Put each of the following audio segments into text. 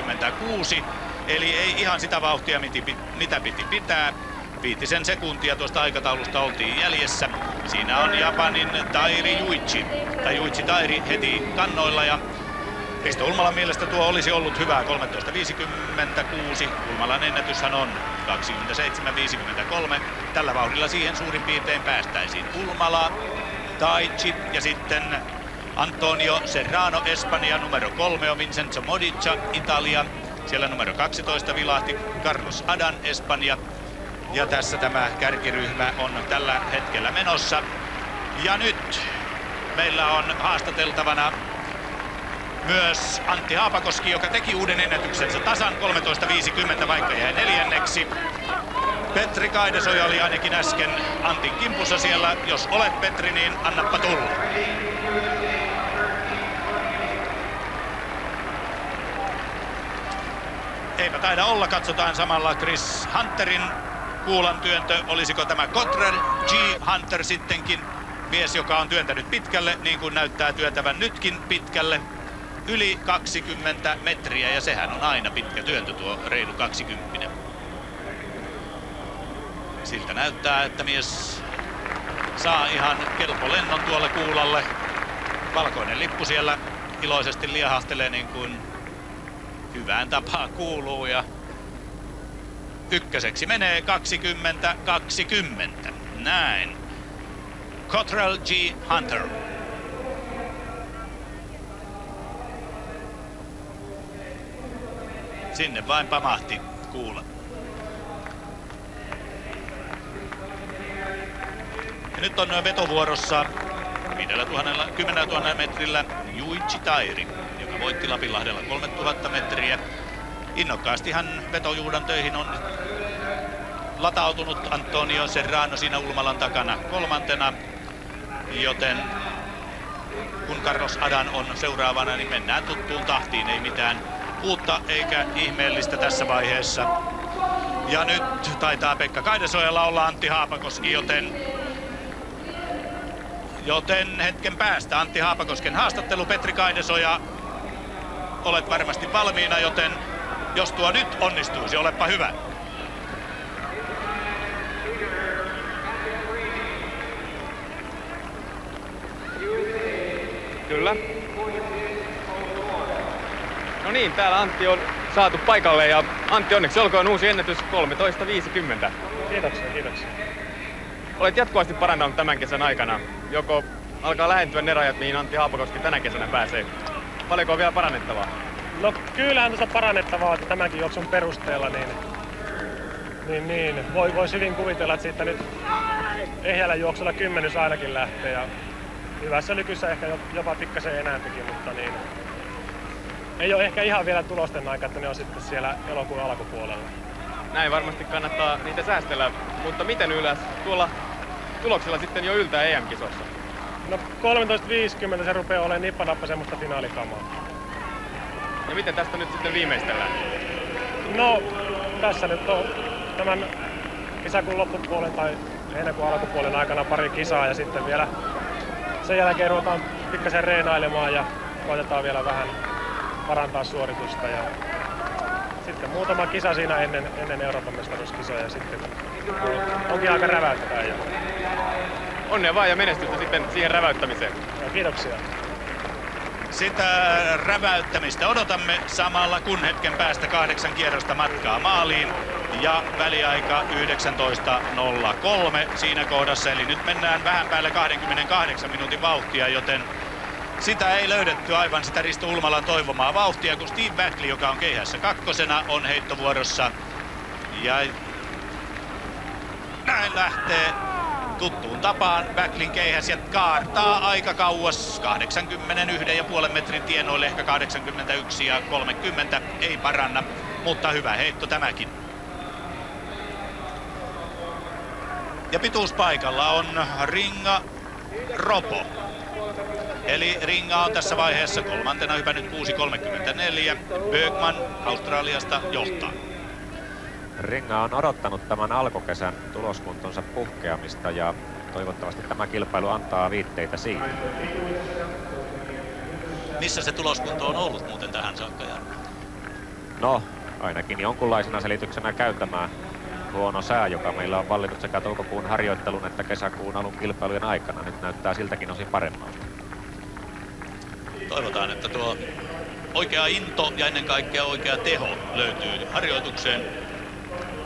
6.56, eli ei ihan sitä vauhtia, mitä piti pitää. 5 sekuntia tuosta aikataulusta oltiin jäljessä. Siinä on Japanin Tairi Yuichi, tai Yuichi Tairi heti kannoilla, ja Risto Ulmalan mielestä tuo olisi ollut hyvää 13.56. Ulmalan ennätyshän on 27.53. Tällä vauhdilla siihen suurin piirtein päästäisiin. Ulmala, Taichi ja sitten Antonio Serrano, Espanja. Numero 3 on Vincenzo Modica, Italia. Siellä numero 12 vilahti Carlos Adan, Espanja. Ja tässä tämä kärkiryhmä on tällä hetkellä menossa. Ja nyt meillä on haastateltavana myös Antti Haapakoski, joka teki uuden ennätyksensä tasan 13.50, vaikka jäi 4. Petri Kaidesoja oli ainakin äsken Antin kimpussa siellä. Jos olet Petri, niin annappa tulla. Eipä taida olla, katsotaan samalla Chris Hunterin kuulan työntö. Olisiko tämä Cottrell G. Hunter sittenkin mies, joka on työntänyt pitkälle, niin kuin näyttää työntävän nytkin pitkälle. Yli 20 metriä, ja sehän on aina pitkä työntö, tuo reilu 20. Siltä näyttää, että mies saa ihan kelpo lennon tuolle kuulalle. Valkoinen lippu siellä iloisesti liehahtelee niin kuin hyvään tapaan kuuluu, ja ykköseksi menee 20-20. Näin. Cottrell G. Hunter. Sinne vain pamahti kuula. Ja nyt on vetovuorossa 10 000 metrillä Yuichi Tairi, joka voitti Lapinlahdella 3000 metriä. Innokkaastihan vetojuudan töihin on latautunut Antonio Serrano siinä Ulmalan takana 3. Joten kun Carlos Adan on seuraavana, niin mennään tuttuun tahtiin. Ei mitään uutta eikä ihmeellistä tässä vaiheessa. Ja nyt taitaa Pekka Kaidesojalla olla Antti Haapakoski, joten hetken päästä Antti Haapakosken haastattelu. Petri Kaidesoja, olet varmasti valmiina, joten jos tuo nyt onnistuisi, olepa hyvä. Kyllä. No niin, täällä Antti on saatu paikalle, ja Antti, onneksi olkoon uusi ennätys 13.50. Kiitoksia. Olet jatkuvasti parantanut tämän kesän aikana. Joko alkaa lähentyä ne rajat, mihin Antti Haapakoski tänä kesänä pääsee? Paljonko on vielä parannettavaa? No kyllähän tuossa parannettavaa, että tämänkin juoksun perusteella niin voisi hyvin kuvitella, että siitä nyt ehjällä juoksulla 10 ainakin lähtee, ja hyvässä lykyssä ehkä jopa pikkasen enäämpikin, mutta niin ei ole ehkä ihan vielä tulosten aika, että ne on sitten siellä elokuun alkupuolella. Näin varmasti kannattaa niitä säästellä, mutta miten ylös tuolla tuloksella sitten jo yltää EM-kisoissa? No 13.50 se rupeaa olemaan nippanappa semmoista finaalikamaa. Ja miten tästä nyt sitten viimeistellään? No tässä nyt on tämän kesäkuun loppupuolen tai heinäkuun alkupuolen aikana pari kisaa, ja sitten vielä sen jälkeen ruvetaan pikkasen reenailemaan ja koitetaan vielä vähän parantaa suoritusta, ja sitten muutama kisa siinä ennen Euroopan mestaruuskisoja, ja sitten onkin aika räväyttää. Ja onnea vaan ja menestystä sitten siihen räväyttämiseen. No, kiitoksia. Sitä räväyttämistä odotamme samalla, kun hetken päästä 8 kierrosta matkaa maaliin ja väliaika 19.03 siinä kohdassa. Eli nyt mennään vähän päälle 28 minuutin vauhtia, joten sitä ei löydetty aivan sitä Risto Ulmalan toivomaa vauhtia, kun Steve Backley, joka on keihässä 2, on heittovuorossa. Ja näin lähtee tuttuun tapaan Backleyn keihäs ja kaartaa aika kauas 81,5 metrin tienoille, ehkä 81 ja 30, ei paranna, mutta hyvä heitto tämäkin. Ja pituuspaikalla on Ringa Ropo. Eli Ringa on tässä vaiheessa 3. hypännyt 6.34. Bergman Australiasta johtaa. Ringa on odottanut tämän alkukesän tuloskuntonsa puhkeamista, ja toivottavasti tämä kilpailu antaa viitteitä siitä. Missä se tuloskunto on ollut muuten tähän saakka, Jarno? No, ainakin jonkunlaisena selityksenä käy tämä huono sää, joka meillä on vallinnut sekä toukokuun harjoittelun että kesäkuun alun kilpailujen aikana. Nyt näyttää siltäkin osin paremmalta. Toivotaan, että tuo oikea into ja ennen kaikkea oikea teho löytyy harjoitukseen.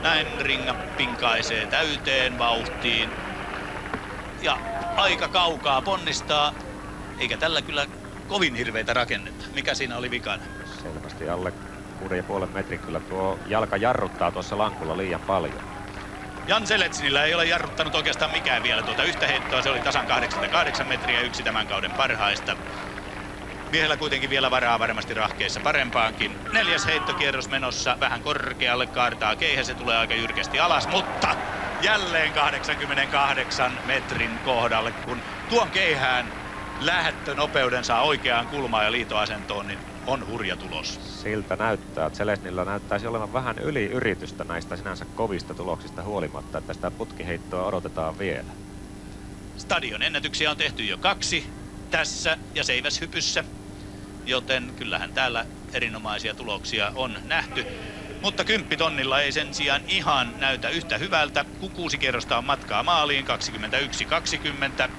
Näin Ringa pinkaisee täyteen vauhtiin. Ja aika kaukaa ponnistaa, eikä tällä kyllä kovin hirveitä rakennetta. Mikä siinä oli vikana? Selvästi alle 6,5 metrin. Kyllä tuo jalka jarruttaa tuossa lankulla liian paljon. Jan Seletsnillä ei ole jarruttanut oikeastaan mikään vielä tuota yhtä heittoa. Se oli tasan 88 metriä, yksi tämän kauden parhaista. Miehellä kuitenkin vielä varaa varmasti rahkeissa parempaankin. 4. heittokierros menossa, vähän korkealle, kaartaa keihä, se tulee aika jyrkästi alas, mutta jälleen 88 metrin kohdalle, kun tuon keihään lähtönopeuden saa oikeaan kulmaan ja liitoasentoon, niin on hurja tulos. Siltä näyttää, että Selesnillä näyttäisi olevan vähän yliyritystä näistä sinänsä kovista tuloksista huolimatta, että sitä putkiheittoa odotetaan vielä. Stadion ennätyksiä on tehty jo 2 tässä ja seiväshypyssä, joten kyllähän täällä erinomaisia tuloksia on nähty. Mutta 10 tonnilla ei sen sijaan ihan näytä yhtä hyvältä, kun 6 kierrosta on matkaa maaliin, 21-20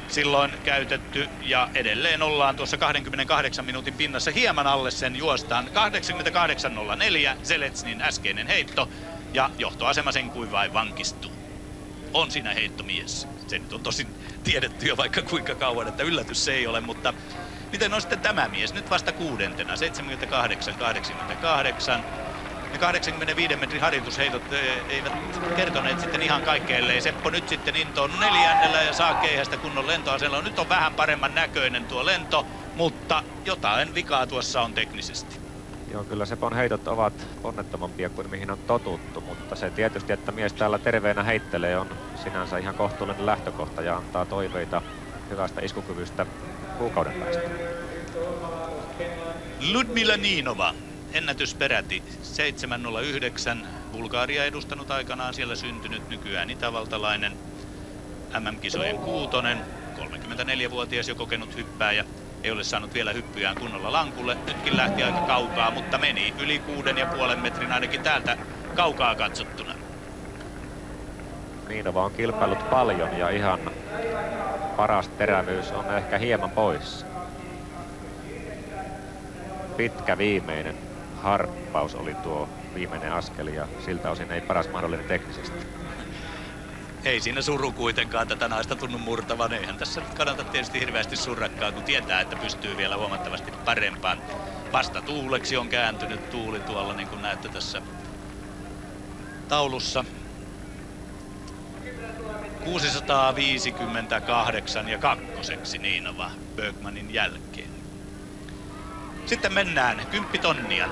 silloin käytetty ja edelleen ollaan tuossa 28 minuutin pinnassa, hieman alle sen juostaan. 88.04 Seletsnin äskeinen heitto ja johtoasema sen kuin vain vankistuu. On siinä heittomies. Se nyt on tosin tiedetty jo vaikka kuinka kauan, että yllätys se ei ole, mutta miten on sitten tämä mies? Nyt vasta 6. 78-88. Ne 85 metrin harjoitusheitot eivät kertoneet sitten ihan kaikkea, ellei Seppo nyt sitten intoon 4. ja saa keihästä kunnon lentoasella. Nyt on vähän paremman näköinen tuo lento, mutta jotain vikaa tuossa on teknisesti. Joo, kyllä Sepon heitot ovat onnettomampia kuin mihin on totuttu, mutta se tietysti, että mies täällä terveenä heittelee, on sinänsä ihan kohtuullinen lähtökohta ja antaa toiveita hyvästä iskukyvystä kuukauden päästä. Ludmila Niinova, ennätys peräti 7.09, Bulgaria edustanut aikanaan, siellä syntynyt, nykyään itävaltalainen, MM-kisojen 6, 34-vuotias jo kokenut hyppääjä. Ei ole saanut vielä hyppyjään kunnolla lankulle. Nytkin lähti aika kaukaa, mutta meni yli 6,5 metrin ainakin täältä kaukaa katsottuna. Niinova on kilpailut paljon ja ihan paras terävyys on ehkä hieman pois. Pitkä viimeinen harppaus oli tuo viimeinen askel ja siltä osin ei paras mahdollinen teknisesti. Ei siinä suru kuitenkaan tätä naista tunnu murtavan. Eihän tässä nyt kannata tietysti hirveästi surrakkaa, kun tietää, että pystyy vielä huomattavasti parempaan. Vasta tuuleksi on kääntynyt tuuli tuolla, niin kuin näette tässä taulussa. 658 ja 2. Niinova Bögmanin jälkeen. Sitten mennään 10 tonnia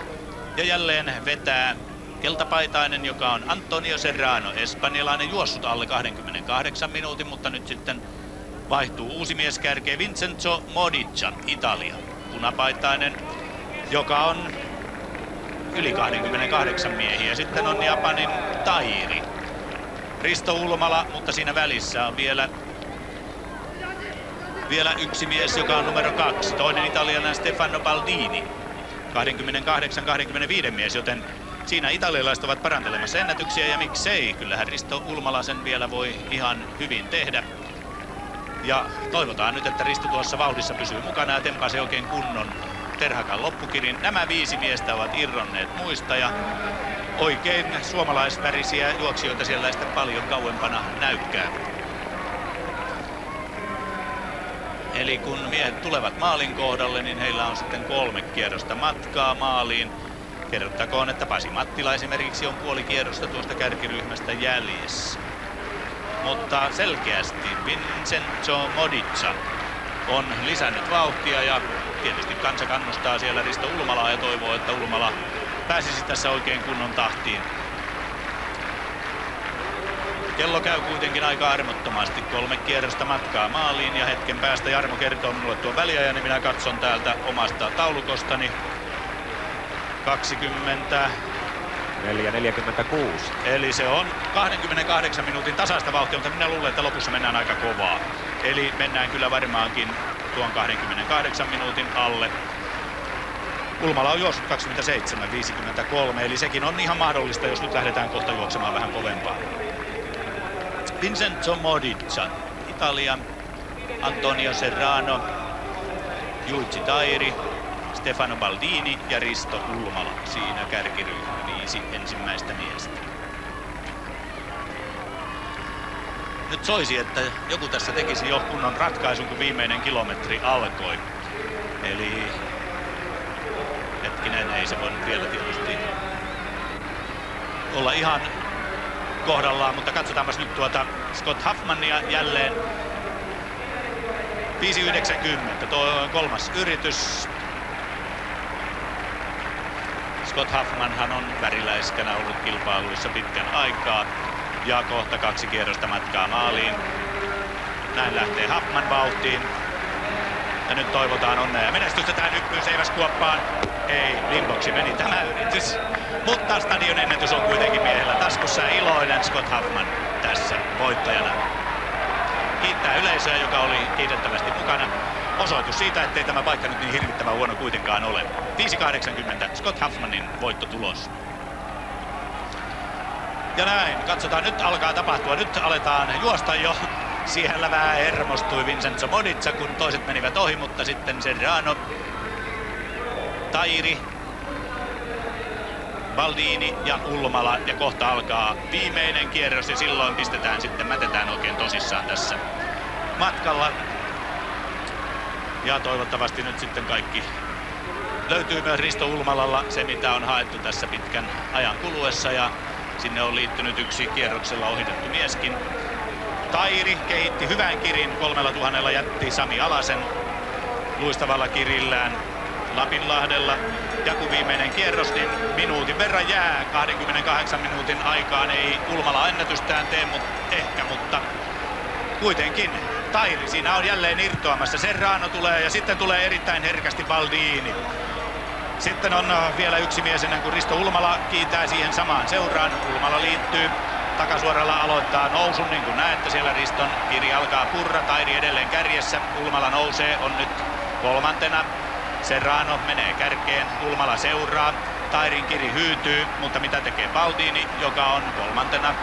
ja jälleen vetää keltapaitainen, joka on Antonio Serrano, espanjalainen, juossut alle 28 minuutin, mutta nyt sitten vaihtuu uusi mies kärkeen, Vincenzo Modica, Italia. Punapaitainen, joka on yli 28 miehiä. Sitten on Japanin Tairi, Risto Ulmala, mutta siinä välissä on vielä yksi mies, joka on numero 2. Toinen italialainen Stefano Baldini, 28-25 mies, joten siinä italialaiset ovat parantelemassa ennätyksiä ja miksei, kyllähän Risto Ulmala sen vielä voi ihan hyvin tehdä. Ja toivotaan nyt, että Risto tuossa vauhdissa pysyy mukana ja tempaisee oikein kunnon terhakan loppukirin. Nämä 5 miestä ovat irronneet muista ja oikein suomalaisvärisiä juoksijoita siellä sitten paljon kauempana näykkää. Eli kun miehet tulevat maalin kohdalle, niin heillä on sitten 3 kierrosta matkaa maaliin. Kerrottakoon, että Pasi Mattila esimerkiksi on puoli kierrosta tuosta kärkiryhmästä jäljessä. Mutta selkeästi Vincenzo Modica on lisännyt vauhtia ja tietysti kansa kannustaa siellä Risto Ulmalaa ja toivoo, että Ulmala pääsisi tässä oikein kunnon tahtiin. Kello käy kuitenkin aika armottomasti. 3 kierrosta matkaa maaliin ja hetken päästä Jarmo kertoo minulle tuon väliajan, niin minä katson täältä omasta taulukostani. 4.46. Eli se on 28 minuutin tasaista vauhtia, mutta minä luulen, että lopussa mennään aika kovaa. Eli mennään kyllä varmaankin tuon 28 minuutin alle. Ulmala on juossut 27.53, eli sekin on ihan mahdollista, jos nyt lähdetään kohta juoksemaan vähän kovempaa. Vincenzo Modica, Italia, Antonio Serrano, Juitsi Tairi, Stefano Baldini ja Risto Ulmala. Siinä kärkiryhmä, 5 ensimmäistä miestä. Nyt soisi, että joku tässä tekisi jo kunnon ratkaisun, kun viimeinen kilometri alkoi. Eli hetkinen, ei se voi vielä tietysti olla ihan kohdallaan, mutta katsotaanpas nyt tuota Scott Huffmania jälleen. 5.90, tuo on kolmas yritys. Scott Huffmanhan on väriläiskänä ollut kilpailuissa pitkän aikaa. Ja kohta 2 kierrosta matkaa maaliin. Näin lähtee Huffman vauhtiin. Ja nyt toivotaan onnea ja menestystä tähän hyppyyn seiväskuoppaan. Ei, limboksi meni tämä yritys. Mutta stadion ennätys on kuitenkin miehellä taskussa ja iloinen Scott Huffman tässä voittajana. Kiittää yleisöä, joka oli kiitettävästi mukana. Osoitus siitä, ettei tämä paikka nyt niin hirvittävän huono kuitenkaan ole. 5.80 Scott Huffmanin voittotulos. Ja näin, katsotaan, nyt alkaa tapahtua. Nyt aletaan juosta jo. Siellä vähän hermostui Vincenzo Modica, kun toiset menivät ohi, mutta sitten Serrano, Tairi, Baldini ja Ulmala. Ja kohta alkaa viimeinen kierros ja silloin pistetään sitten, mätetään oikein tosissaan tässä matkalla. Ja toivottavasti nyt sitten kaikki löytyy myös Risto Ulmalalla se, mitä on haettu tässä pitkän ajan kuluessa. Ja sinne on liittynyt yksi kierroksella ohitettu mieskin. Tairi kehitti hyvän kirin, 3000 jätti Sami Alasen luistavalla kirillään Lapinlahdella. Ja kun viimeinen kierros, niin minuutin verran jää. 28 minuutin aikaan ei Ulmala ennätystään tee, mutta kuitenkin Tairi siinä on jälleen irtoamassa. Serrano tulee ja sitten tulee erittäin herkästi Baldini. Sitten on vielä yksi mies ennen kuin Risto Ulmala kiitää siihen samaan seuraan. Ulmala liittyy. Takasuoralla aloittaa nousun, niin kuin näette siellä Riston kiri alkaa purra. Tairi edelleen kärjessä. Ulmala nousee, on nyt kolmantena. Serrano menee kärkeen, Ulmala seuraa. Tairin kiri hyytyy, mutta mitä tekee Baldini, joka on kolmantena.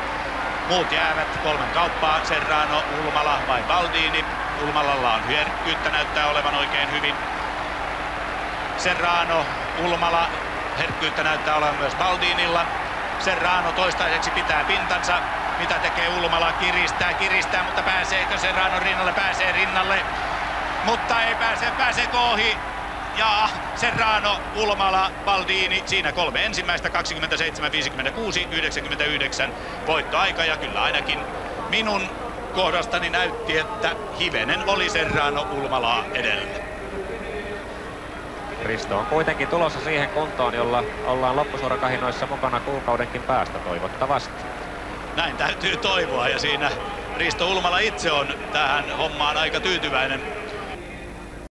Muut jäävät kolmen kauppaa. Serrano, Ulmala vai Baldini. Ulmalalla on herkkyyttä, näyttää olevan oikein hyvin. Serrano, Ulmala, herkkyyttä näyttää olevan myös Baldinilla. Serrano toistaiseksi pitää pintansa. Mitä tekee Ulmala? Kiristää, mutta pääseekö Serrano rinnalle? Pääsee rinnalle, mutta ei pääseekö ohi? Ja Serrano, Ulmala, Baldini, siinä 3 ensimmäistä, 27, 56, 99 voittoaika. Ja kyllä ainakin minun kohdastani näytti, että hivenen oli Serrano Ulmalaa edellä. Risto on kuitenkin tulossa siihen kuntoon, jolla ollaan loppusuorakahinoissa mukana kuukaudenkin päästä toivottavasti. Näin täytyy toivoa ja siinä Risto Ulmala itse on tähän hommaan aika tyytyväinen.